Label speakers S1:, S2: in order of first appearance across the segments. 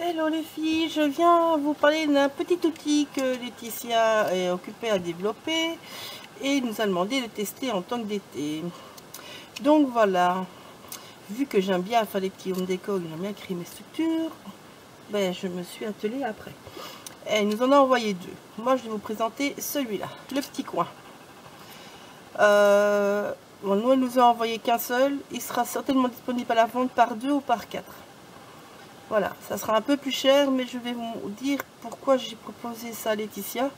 S1: Hello les filles, je viens vous parler d'un petit outil que Laetitia est occupée à développer et nous a demandé de tester en tant que d'été. Donc voilà, vu que j'aime bien faire les petits home déco, j'aime bien créer mes structures, ben je me suis attelée après. Elle nous en a envoyé deux. Moi je vais vous présenter celui-là, le petit coin. Bon, nous elle nous a envoyé qu'un seul, il sera certainement disponible à la vente par 2 ou par 4. Voilà, ça sera un peu plus cher, mais je vais vous dire pourquoi j'ai proposé ça à Laetitia.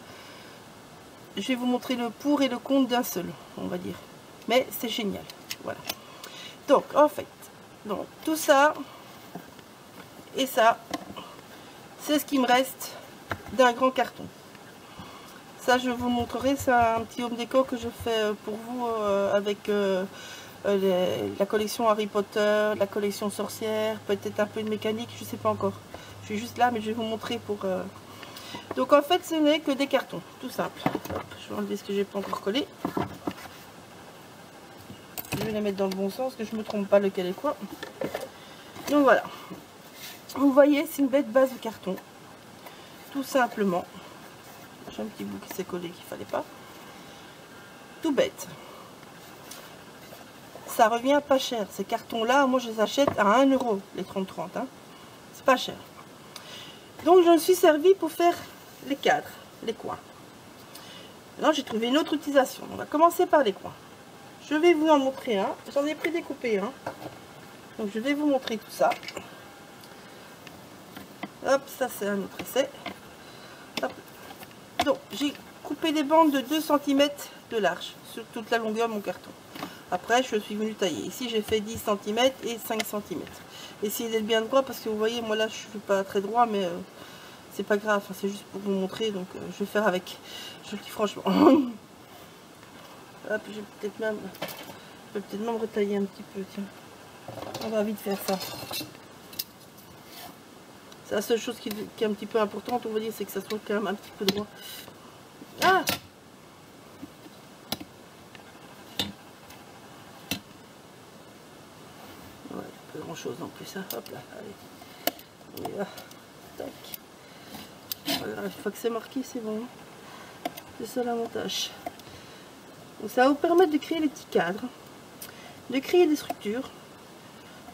S1: Je vais vous montrer le pour et le contre d'un seul, on va dire. Mais c'est génial, voilà. Donc, en fait, donc, tout ça et ça, c'est ce qui me reste d'un grand carton. Ça, je vous montrerai, c'est un petit home déco que je fais pour vous avec la collection Harry Potter, la collection sorcière, peut-être un peu de mécanique, je sais pas encore. Je suis juste là, mais je vais vous montrer pour... Donc en fait, ce n'est que des cartons, tout simple. Hop, je vais enlever ce que j'ai pas encore collé. Je vais les mettre dans le bon sens, que je me trompe pas lequel est quoi. Donc voilà. Vous voyez, c'est une bête base de carton. Tout simplement. J'ai un petit bout qui s'est collé qu'il fallait pas. Tout bête. Ça revient pas cher. Ces cartons-là, moi je les achète à 1 €, les 30-30. Hein. C'est pas cher. Donc je me suis servi pour faire les cadres, les coins. Maintenant j'ai trouvé une autre utilisation. On va commencer par les coins. Je vais vous en montrer un. J'en ai prédécoupé un. Donc je vais vous montrer tout ça. Hop, ça c'est un autre essai. Hop. Donc j'ai coupé des bandes de 2 cm de large sur toute la longueur de mon carton. Après je suis venue tailler. Ici j'ai fait 10 cm et 5 cm. Essayez d'être bien droit parce que vous voyez, moi là je suis pas très droit, mais c'est pas grave, c'est juste pour vous montrer. Donc je vais faire avec. Je le dis franchement. Hop, je vais peut-être même retailler un petit peu. Tiens, on va vite faire ça. C'est la seule chose qui est un petit peu importante, on va dire, c'est que ça soit quand même un petit peu droit. Ah! Ouais, pas grand chose en plus, hein. Hop là, allez. On y va. Tac. Voilà, une fois que c'est marqué, c'est bon. C'est ça l'avantage. Donc ça va vous permettre de créer les petits cadres, de créer des structures.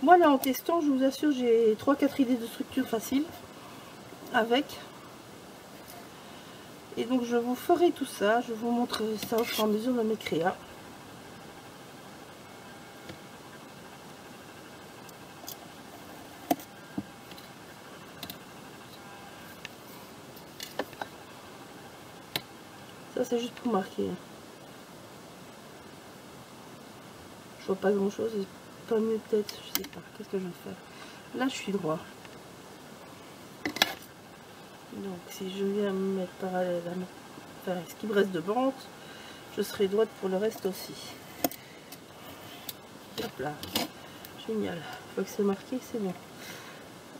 S1: Moi là en testant, je vous assure, j'ai 3-4 idées de structures faciles avec. Et donc je vous ferai tout ça, je vous montrerai ça au fur et à mesure de mes créas. Ça c'est juste pour marquer. Je vois pas grand chose, pas mieux peut-être, je sais pas, qu'est-ce que je vais faire. Là je suis droit. Donc si je viens me mettre parallèle à ce qui me reste de bande, je serai droite pour le reste aussi. Hop là, génial. Une fois que c'est marqué, c'est bon.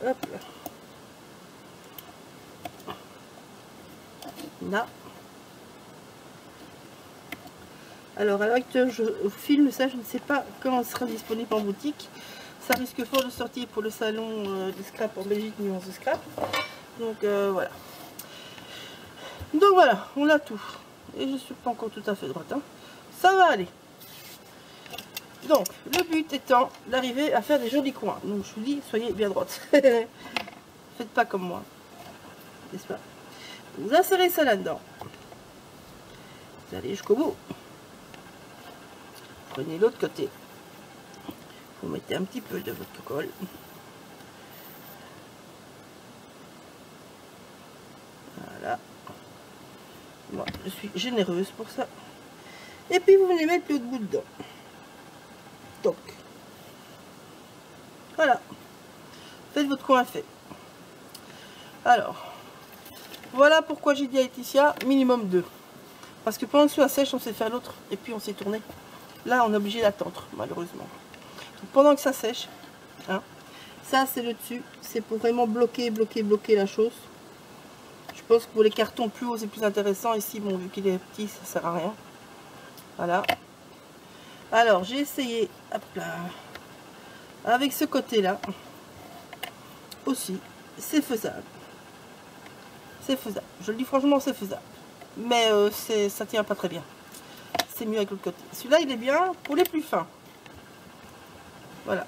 S1: Hop là. Là. Alors à l'heure actuelle, je filme ça, je ne sais pas quand ça sera disponible en boutique. Ça risque fort de sortir pour le salon de scrap en Belgique, nuance de scrap. Donc voilà. Donc voilà, on a tout. Et je suis pas encore tout à fait droite. Hein. Ça va aller. Donc, le but étant d'arriver à faire des jolis coins. Donc je vous dis, soyez bien droite. Faites pas comme moi. N'est-ce pas? Vous insérez ça là-dedans. Vous allez jusqu'au bout. Prenez l'autre côté. Vous mettez un petit peu de votre colle. Voilà. Moi, je suis généreuse pour ça. Et puis vous venez mettre l'autre bout dedans. Donc, voilà. Faites votre coin fait. Alors, voilà pourquoi j'ai dit à Laetitia, minimum 2. Parce que pendant que ça sèche, on sait faire l'autre. Et puis on s'est tourné. Là, on est obligé d'attendre, malheureusement. Donc, pendant que ça sèche, hein, ça c'est le dessus. C'est pour vraiment bloquer la chose. Je pense que pour les cartons plus hauts, c'est plus intéressant. Ici, bon, vu qu'il est petit, ça sert à rien. Voilà. Alors, j'ai essayé, hop là, avec ce côté-là, aussi. c'est faisable. C'est faisable. Je le dis franchement, c'est faisable. Mais ça tient pas très bien. C'est mieux avec l'autre côté. Celui-là, il est bien pour les plus fins. Voilà.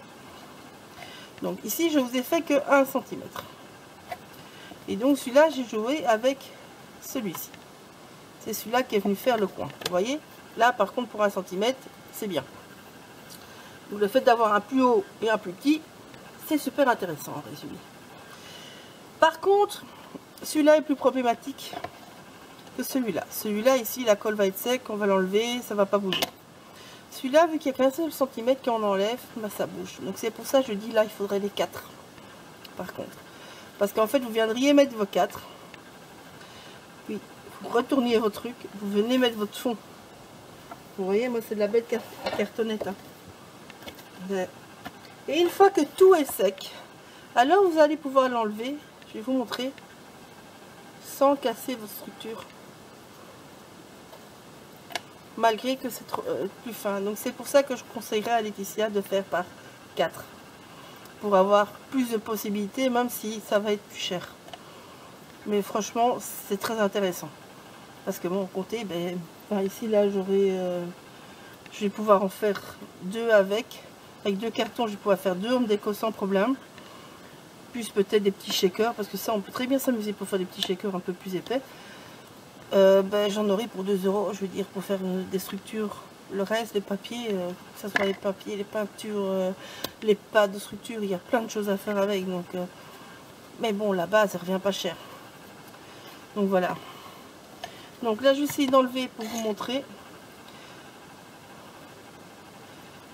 S1: Donc ici, je vous ai fait que 1 cm. Et donc celui-là, j'ai joué avec celui-ci. C'est celui-là qui est venu faire le coin. Vous voyez? Là, par contre, pour 1 cm, c'est bien. Donc le fait d'avoir un plus haut et un plus petit, c'est super intéressant en résumé. Par contre, celui-là est plus problématique que celui-là. Celui-là, ici, la colle va être sec, on va l'enlever, ça va pas bouger. Celui-là, vu qu'il y a qu'un seul centimètre qu'on enlève, bah, ça bouge. Donc c'est pour ça que je dis là, il faudrait les 4. Par contre. Parce qu'en fait, vous viendriez mettre vos 4. Puis, vous retourniez vos trucs. Vous venez mettre votre fond. Vous voyez, moi, c'est de la belle cartonnette. Hein. Et une fois que tout est sec, alors vous allez pouvoir l'enlever. Je vais vous montrer. Sans casser votre structure. Malgré que c'est plus fin. Donc c'est pour ça que je conseillerais à Laetitia de faire par 4. Pour avoir plus de possibilités, même si ça va être plus cher. Mais franchement, c'est très intéressant. Parce que bon, comptez, ben, enfin, ici, là, j'aurai... je vais pouvoir en faire 2 avec. Avec 2 cartons, je vais pouvoir faire 2 hommes déco sans problème. Plus peut-être des petits shakers, parce que ça, on peut très bien s'amuser pour faire des petits shakers un peu plus épais. Ben, j'en aurai pour 2 €, je veux dire, pour faire des structures. Le reste, les papiers, que ce soit les papiers, les peintures, les pas de structure, il y a plein de choses à faire avec. Donc, mais bon, la base, elle revient pas cher. Donc voilà. Donc là, je vais essayer d'enlever pour vous montrer.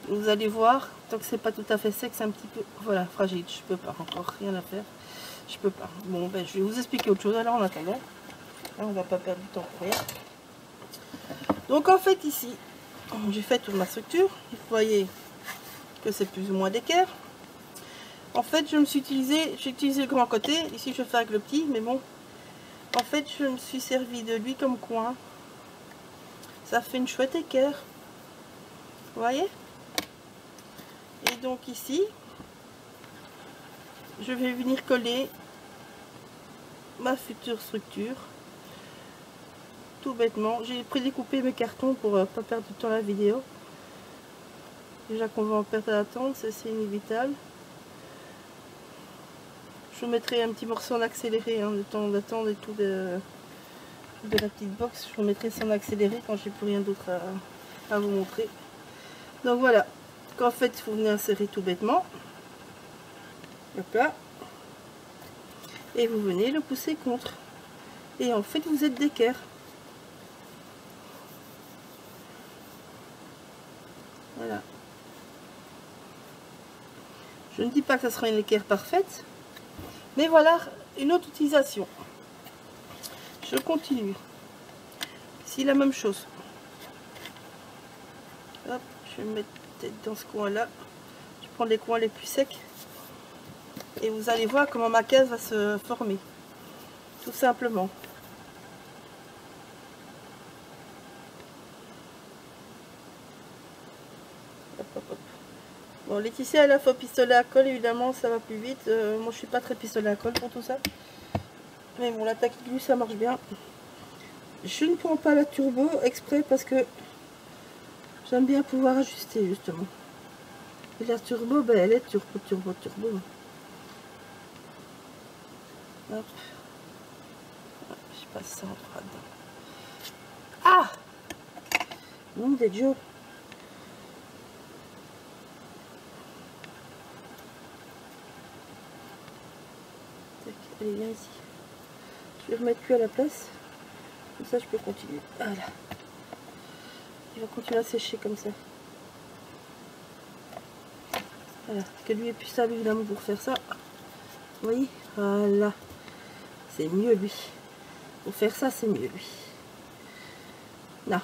S1: Vous allez voir, tant que c'est pas tout à fait sec, c'est un petit peu, voilà, fragile. Je peux pas, encore rien à faire. Je peux pas. Bon, ben, je vais vous expliquer autre chose alors en attendant. Là, on va pas perdre du temps pour rien. Donc en fait ici, j'ai fait toute ma structure. Vous voyez que c'est plus ou moins d'équerre. En fait, j'ai utilisé le grand côté. Ici, je vais faire avec le petit, mais bon. En fait, je me suis servi de lui comme coin. Ça fait une chouette équerre. Vous voyez? Et donc ici, je vais venir coller ma future structure. Tout bêtement. J'ai prédécoupé mes cartons pour pas perdre du temps la vidéo. Déjà qu'on va en perdre à l'attente, c'est inévitable. Je vous mettrai un petit morceau en accéléré, hein, le temps d'attente et tout de la petite box. Je vous mettrai ça en accéléré quand j'ai plus rien d'autre à vous montrer. Donc voilà. Qu'en fait, vous venez insérer tout bêtement. Hop là. Et vous venez le pousser contre. Et en fait, vous êtes d'équerre. Voilà. Je ne dis pas que ça sera une équerre parfaite, mais voilà une autre utilisation. Je continue. Ici la même chose. Hop, je vais me mettre peut-être dans ce coin-là. Je prends les coins les plus secs. Et vous allez voir comment ma case va se former. Tout simplement. Hop, hop, hop. Bon, Laetitia, elle a fait pistolet à colle, évidemment, ça va plus vite. Moi, je suis pas très pistolet à colle pour tout ça. Mais bon, la taquille, ça marche bien. Je ne prends pas la turbo exprès parce que j'aime bien pouvoir ajuster, justement. Et la turbo, ben, elle est turbo. Hop. Hop, je passe ça en droit dedans. Ah! Nom des Dieu. Allez, viens ici. Je vais remettre lui à la place. Comme ça, je peux continuer. Voilà. Il va continuer à sécher comme ça. Voilà. Que lui est plus stable, évidemment, pour faire ça. Vous voyez? Voilà. C'est mieux, lui. Pour faire ça, c'est mieux, lui. Là.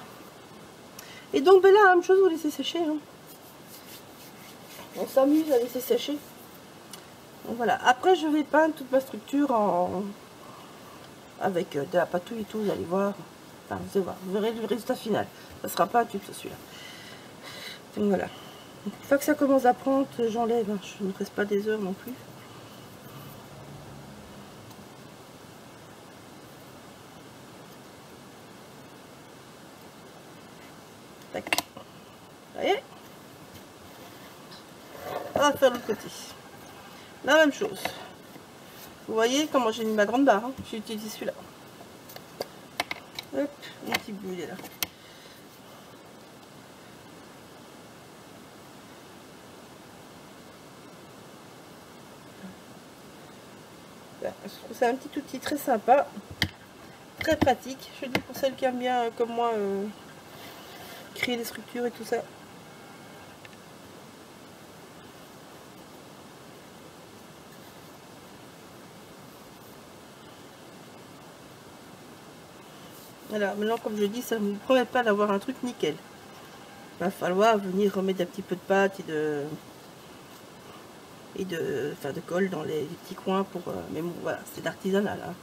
S1: Et donc, ben là, la même chose, vous laissez sécher. Hein. On s'amuse à laisser sécher. Donc voilà, après je vais peindre toute ma structure avec de la patouille et tout, vous allez voir. Enfin, vous allez voir, vous verrez le résultat final. Ça sera pas un tube celui-là. Donc voilà. Une fois que ça commence à prendre, j'enlève. Hein. Je ne reste pas des heures non plus. Tac. Vous voyez? On va faire l'autre côté. La même chose. Vous voyez comment j'ai mis ma grande barre, hein. J'ai utilisé celui-là. Hop, mon petit bout il est là. Je trouve ça un petit outil très sympa, très pratique. Je dis pour celles qui aiment bien, comme moi, créer des structures et tout ça. Voilà, maintenant comme je dis, ça ne me promet pas d'avoir un truc nickel. Il va falloir venir remettre un petit peu de pâte et de colle dans les petits coins pour... mais bon, voilà, c'est de l'artisanal. Hein.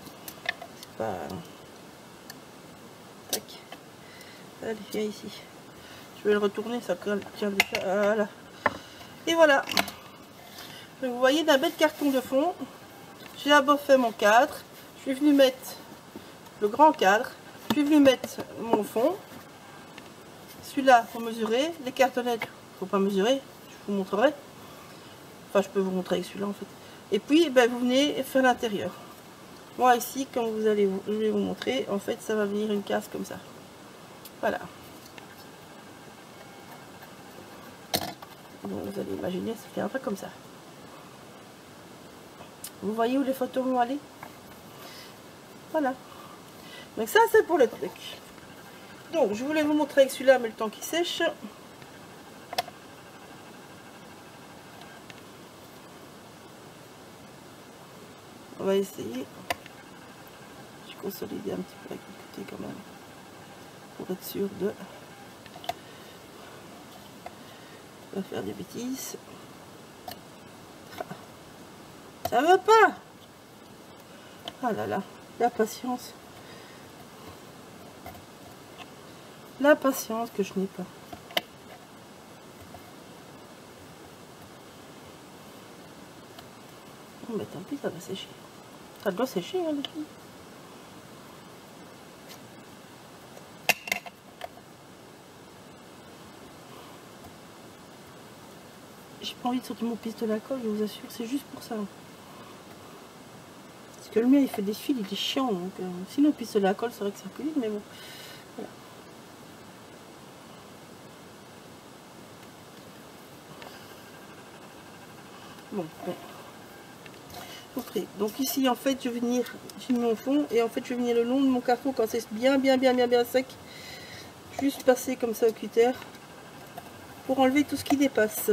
S1: C'est pas... Tac. Allez, viens ici. Je vais le retourner, ça tient déjà. Voilà. Et voilà. Donc, vous voyez, d'un bête carton de fond, j'ai d'abord fait mon cadre. Je suis venu mettre le grand cadre. Je suis venu mettre mon fond. Celui-là, pour mesurer. Les cartonnettes, faut pas mesurer. Je vous montrerai. Enfin, je peux vous montrer avec celui-là en fait. Et puis, ben, vous venez faire l'intérieur. Moi ici, comme je vais vous montrer, en fait, ça va venir une case comme ça. Voilà. Donc, vous allez imaginer, ça fait un peu comme ça. Vous voyez où les photos vont aller? Voilà. Donc ça, c'est pour le truc. Donc, je voulais vous montrer avec celui-là, mais le temps qu'il sèche. On va essayer. Je vais consolider un petit peu avec le côté quand même. Pour être sûr de pas faire des bêtises. Ça va pas. Ah là là, la patience. La patience que je n'ai pas. Oh, mais tant pis, ça va sécher. Ça doit sécher, hein, les filles. J'ai pas envie de sortir mon piste de la colle, je vous assure, c'est juste pour ça. Parce que le mien, il fait des fils, il est chiant. Donc, sinon, le piste de la colle, c'est vrai que ça peut vite, mais bon. Voilà. Bon, bon. Donc ici en fait je vais venir, j'ai mis mon fond et en fait je vais venir le long de mon carton quand c'est bien sec, juste passer comme ça au cutter pour enlever tout ce qui dépasse.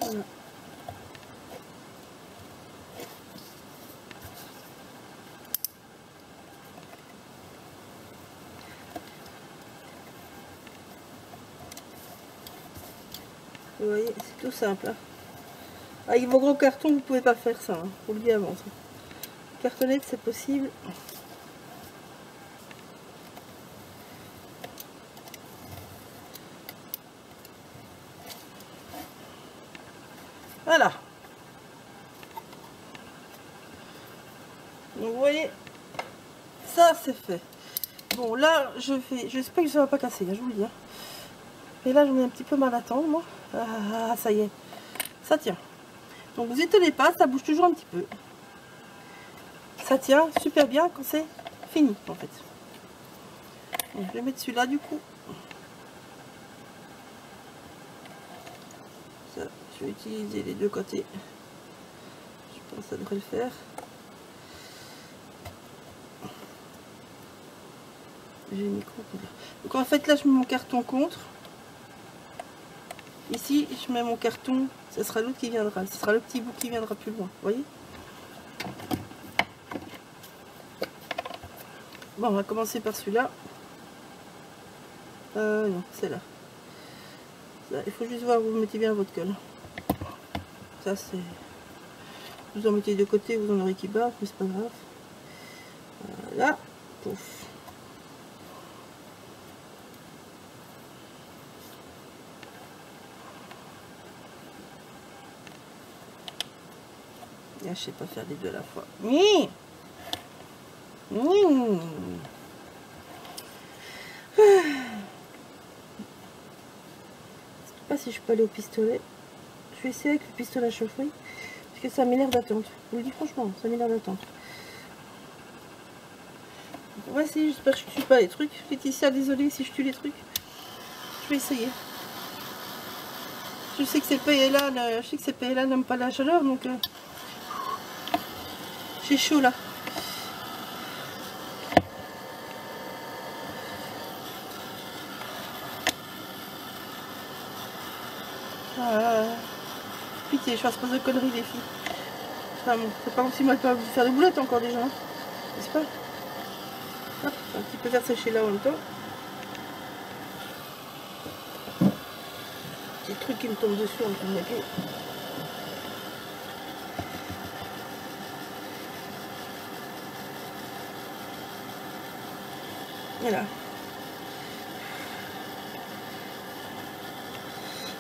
S1: Voilà. Vous voyez, c'est tout simple. Hein. Avec vos gros cartons, vous pouvez pas faire ça. Hein. Faut le dire avant. Cartonnette, c'est possible. Voilà. Donc vous voyez, ça c'est fait. Bon là, j'espère que ça va pas casser, hein, je vous le dis. Hein. Et là, j'en ai un petit peu mal à attendre, moi. Ah, ça y est, ça tient. Donc vous étonnez pas, ça bouge toujours un petit peu. Ça tient super bien quand c'est fini, en fait. Donc, je vais mettre celui-là du coup. Ça, je vais utiliser les deux côtés. Je pense que ça devrait le faire. J'ai mis contre. Donc en fait là je mets mon carton contre. Ici je mets mon carton, ce sera l'autre qui viendra. Ce sera le petit bout qui viendra plus loin. Vous voyez? Bon, on va commencer par celui-là. Non, c'est là. Ça, il faut juste voir où vous mettez bien votre colle. Ça c'est... Vous en mettez de côté, vous en aurez qui barre, mais c'est pas grave. Voilà. Pouf. Là, je sais pas faire les deux à la fois. Oui. Oui. si je peux aller au pistolet. Je vais essayer avec le pistolet à chaufferie. Parce que ça m'énerve d'attendre. Je vous le dis franchement, ça m'énerve d'attendre. On va essayer, j'espère que je ne tue pas les trucs. Laetitia, désolée si je tue les trucs. Je vais essayer. Je sais que ces pays-là, n'aiment pas la chaleur, donc j'ai chaud là. Pitié, je fasse pas de conneries les filles. Enfin, bon, c'est pas comme si moi je peux faire des boulettes encore déjà, hein, n'est-ce pas? Hop, un petit peu faire sécher là en même temps. Petit truc qui me tombe dessus en dessous de ma pied. Voilà.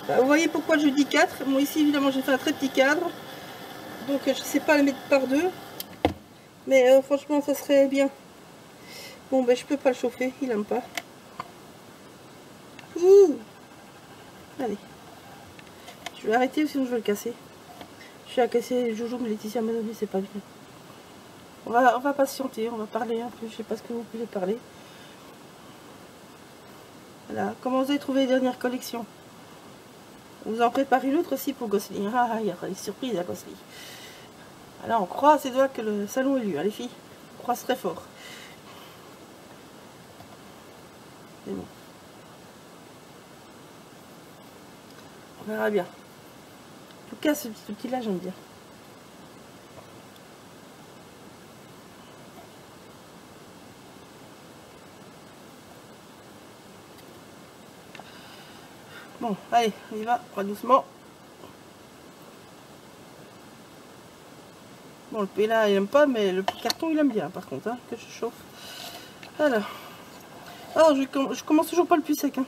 S1: Bah, vous voyez pourquoi je dis 4. Moi ici évidemment j'ai fait un très petit cadre. Donc je sais pas le mettre par deux. Mais franchement ça serait bien. Bon ben je peux pas le chauffer, il aime pas. Ouh. Allez. Je vais arrêter sinon je vais le casser. Je vais casser les joujoux mais Laetitia m'a donné, c'est pas bien. On va patienter, on va parler un peu, je sais pas ce que vous pouvez parler. Voilà, comment vous avez trouvé les dernières collections? Vous en préparez une autre aussi pour Gosling. Ah, il y aura des surprises à Gosling. Alors on croise ses doigts que le salon est lu, hein, les filles. On croise très fort. C'est bon. On verra bien. En tout cas, ce petit outil là, j'aime bien. Bon, allez, on y va, pas doucement. Bon, le là il aime pas, mais le carton, il aime bien, par contre, hein, que je chauffe. Alors, je commence toujours pas le plus sec, hein.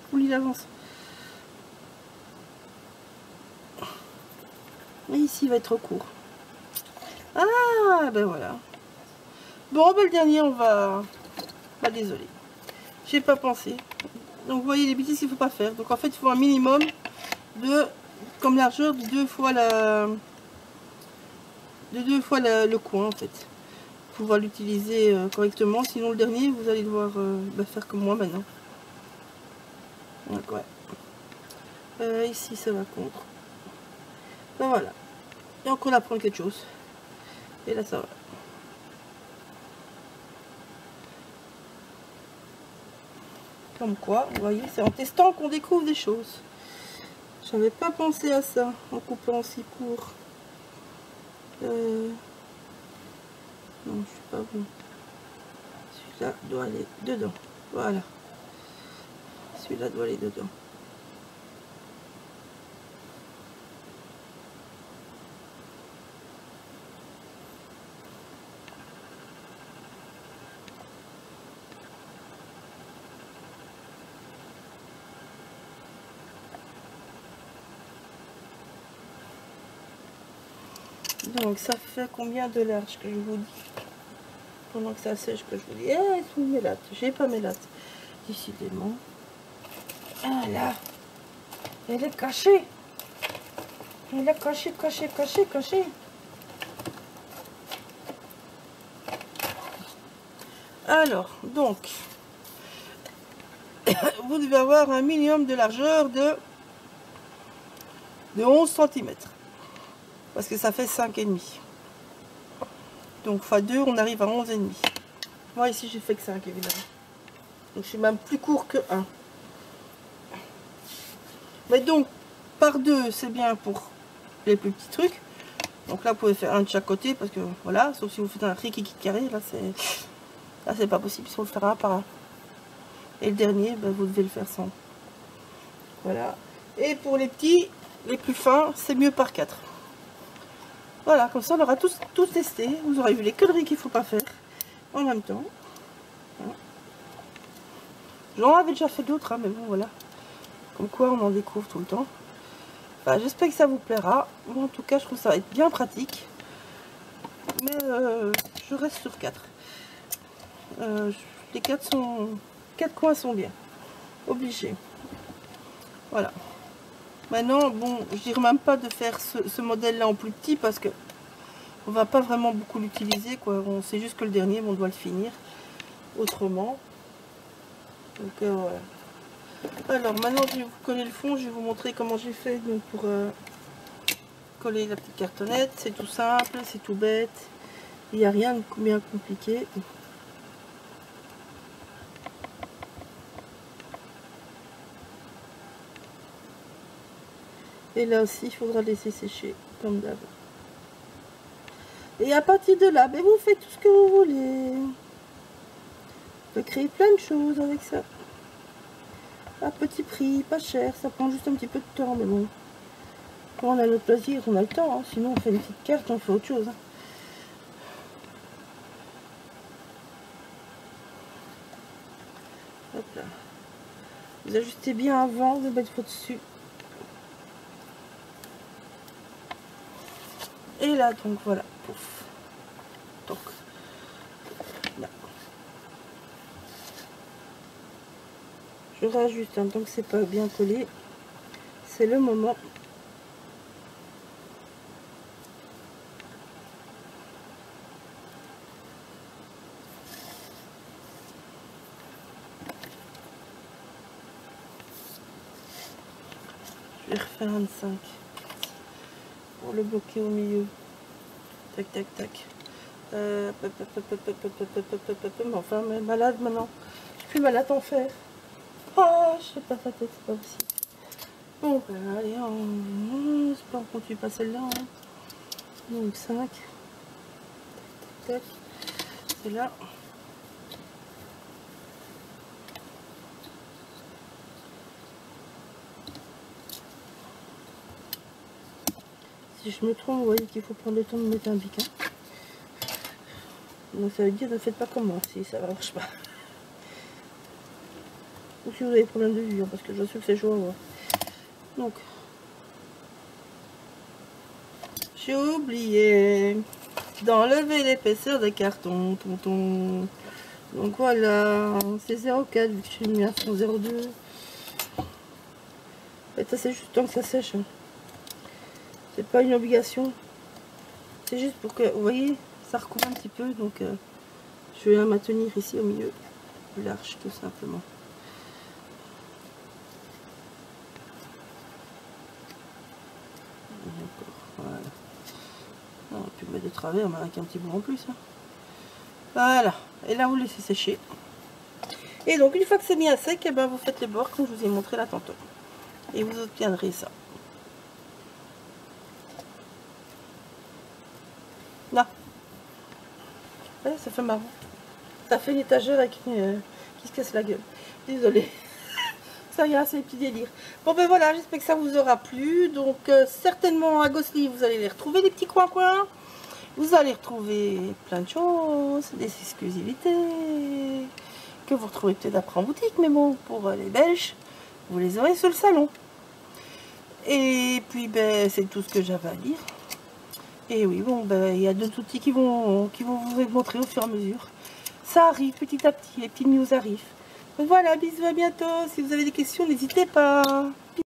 S1: Je vous lis l'avance. Et ici, il va être trop court. Ah, ben voilà. Bon, ben le dernier, on va... Bah, désolé. J'ai pas pensé. Donc, vous voyez les bêtises qu'il faut pas faire. Donc, en fait, il faut un minimum de... Comme largeur de 2 fois la... le coin, en fait. Pour pouvoir l'utiliser correctement. Sinon, le dernier, vous allez devoir faire comme moi maintenant. Donc, ouais. Ici, ça va contre. Ben voilà. Et encore apprendre quelque chose. Et là, ça va. Comme quoi, vous voyez, c'est en testant qu'on découvre des choses. J'avais pas pensé à ça en coupant si court. Non, je suis pas bon. Celui-là doit aller dedans. Voilà. Celui-là doit aller dedans. Donc ça fait combien de large que je vous dis? Pendant que ça sèche que je vous dis. Eh, sont mes lattes. J'ai pas mes lattes. Décidément. Ah là. Elle est cachée. Elle est cachée, cachée, cachée, cachée. Alors, donc, vous devez avoir un minimum de largeur de 11 cm. Parce que ça fait 5,5. Donc, x2, on arrive à 11,5. Moi, ici, j'ai fait que 5, évidemment. Donc, je suis même plus court que 1. Mais donc, par 2, c'est bien pour les plus petits trucs. Donc là, vous pouvez faire un de chaque côté, parce que, voilà, sauf si vous faites un rikiki carré, là, c'est pas possible, il faut le faire un par un. Et le dernier, ben, vous devez le faire sans. Voilà. Et pour les petits, les plus fins, c'est mieux par 4. Voilà, comme ça on aura tous testé. Vous aurez vu les conneries qu'il ne faut pas faire en même temps. J'en avais déjà fait d'autres, hein, mais bon, voilà. Comme quoi on en découvre tout le temps. Enfin, j'espère que ça vous plaira. Moi, en tout cas, je trouve ça va être bien pratique. Mais je reste sur 4. Les 4 coins sont bien. Obligés. Voilà. Maintenant, bon, je dirais même pas de faire ce modèle-là en plus petit parce que on va pas vraiment beaucoup l'utiliser, quoi. On sait juste que le dernier, on doit le finir autrement. Donc voilà. Alors maintenant, je vais vous coller le fond. Je vais vous montrer comment j'ai fait donc, pour coller la petite cartonnette. C'est tout simple, c'est tout bête. Il n'y a rien de bien compliqué. Et là aussi, il faudra laisser sécher, comme d'hab. Et à partir de là, ben, vous faites tout ce que vous voulez. Vous pouvez créer plein de choses avec ça. À petit prix, pas cher. Ça prend juste un petit peu de temps, mais bon. Quand on a notre plaisir, on a le temps. Hein. Sinon, on fait une petite carte, on fait autre chose. Hein. Hop là. Vous ajustez bien avant de mettre votre dessus. Et là, donc voilà. Pouf. Donc, là. Je rajoute, hein, donc c'est pas bien collé. C'est le moment. Je vais refaire 25 pour le bloquer au milieu. Tac, tac, tac. Mais enfin, mais malade maintenant. Je suis plus malade en fer. Ah, je sais pas sa tête, c'est pas possible. Bon, ben allez, j'espère qu'on continue pas celle-là. Hein. Donc 5. Tac, tac, tac. C'est là. Si je me trompe, vous voyez qu'il faut prendre le temps de mettre un bic. Hein. Donc ça veut dire ne faites pas comme moi si ça ne marche pas. Ou si vous avez des problèmes de vue, hein, parce que je sais que c'est chaud à voir. Donc, j'ai oublié d'enlever l'épaisseur des cartons, tonton. Donc voilà, c'est 0,4 vu que j'ai mis un fond 0,2. En fait, ça c'est juste tant que ça sèche. Hein. C'est pas une obligation. C'est juste pour que, vous voyez, ça recouvre un petit peu. Donc, je vais la maintenir ici au milieu, plus large tout simplement. Voilà. On va plus le mettre de travers, mais avec un petit bout en plus. Hein. Voilà. Et là, vous laissez sécher. Et donc, une fois que c'est bien sec, eh ben, vous faites les bords comme je vous ai montré là tantôt. Et vous obtiendrez ça. Là. Ouais, ça fait marrant. Ça fait une étagère avec une, qui se casse la gueule. Désolée. Ça ira, c'est les petits délires. Bon ben voilà, j'espère que ça vous aura plu. Donc certainement à Gosselies, vous allez les retrouver, des petits coins-coins. Vous allez retrouver plein de choses, des exclusivités que vous retrouvez peut-être après en boutique. Mais bon, pour les Belges, vous les aurez sur le salon. Et puis ben c'est tout ce que j'avais à dire. Et oui, bon ben il y a d'autres outils qui vont vous être montrés au fur et à mesure. Ça arrive petit à petit, les petites news arrivent. Donc voilà, bisous, à bientôt. Si vous avez des questions, n'hésitez pas.